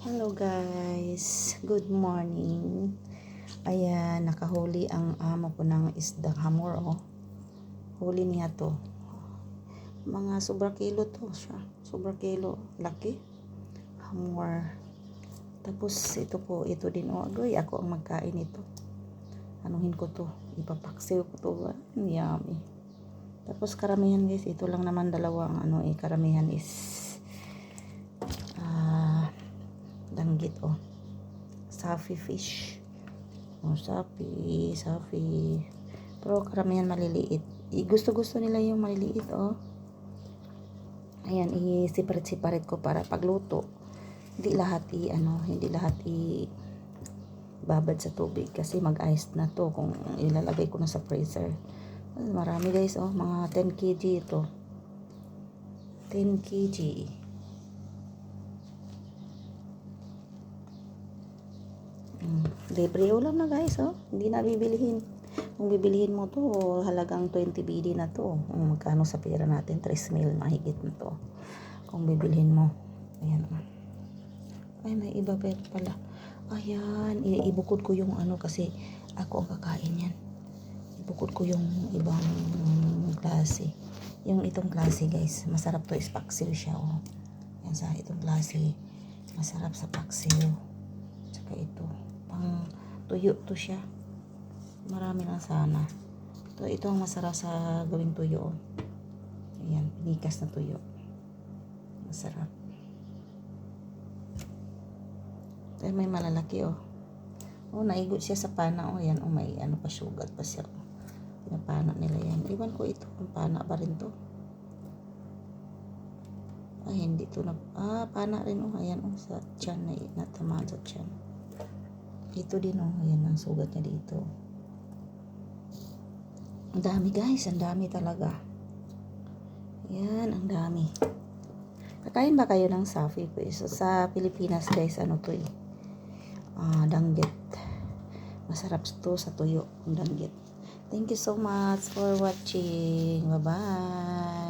Hello guys, good morning. Ayan, nakahuli ang amo ko ng isdang hamor, oh. Huli niya to. Mga sobra kilo to siya. Sobra kilo. Laki. Hamor. Tapos ito po, ito din, oh. Agoy, ako ang magkain ito. Anuhin ko to. Ipapaksiw ko to. Yummy. Tapos karamihan guys, ito lang naman dalawang karamihan is danggit, oh. Safi fish. Oh, safi. Pero karamihan maliliit. Gusto nila yung maliliit, oh. Ayan, i-separate ko para pagluto. Hindi lahat babad sa tubig kasi mag-ice na to kung ilalagay ko na sa freezer. Marami guys, oh, mga 10 kg ito. 10 kg. Libre ulam na guys, oh. Hindi na bibilihin. Kung bibilihin mo to, halagang 20 BD na to. Magkano sa pera natin? 3 mil mahigit na to. Kung bibilihin mo. Ayan. Ay, may iba pa pala. Ayan, ibukod ko yung kasi ako ang kakain yan. Ibukod ko yung ibang klase. Yung itong klase guys, masarap to, ispaksiw siya, oh. Yan sa itong klase, masarap sa paksiw. Tsaka ito, pang tuyo to siya. Marami lang sana. Ito ang masarap sa gawing tuyo, oh. Ayan, pinikas na tuyo. Masarap. Ay, may malalaki, oh. Oh, naigot siya sa pana, oh. Yan, oh, may pa, sugat pa siya, oh. Pinapana nila yan. Iwan ko ito, kung pana pa rin to. Ay, hindi to na, pana rin, oh. Ayan, oh, sa tiyan, natamaan sa tiyan. Ito din, oh. Ayan, ang sugat niya dito. Ang dami guys, ang dami talaga. Ayan, ang dami. Kakain ba kayo ng safi po? So, sa Pilipinas guys, to eh. Danggit. Masarap to sa tuyo, ang danggit. Thank you so much for watching. Bye-bye.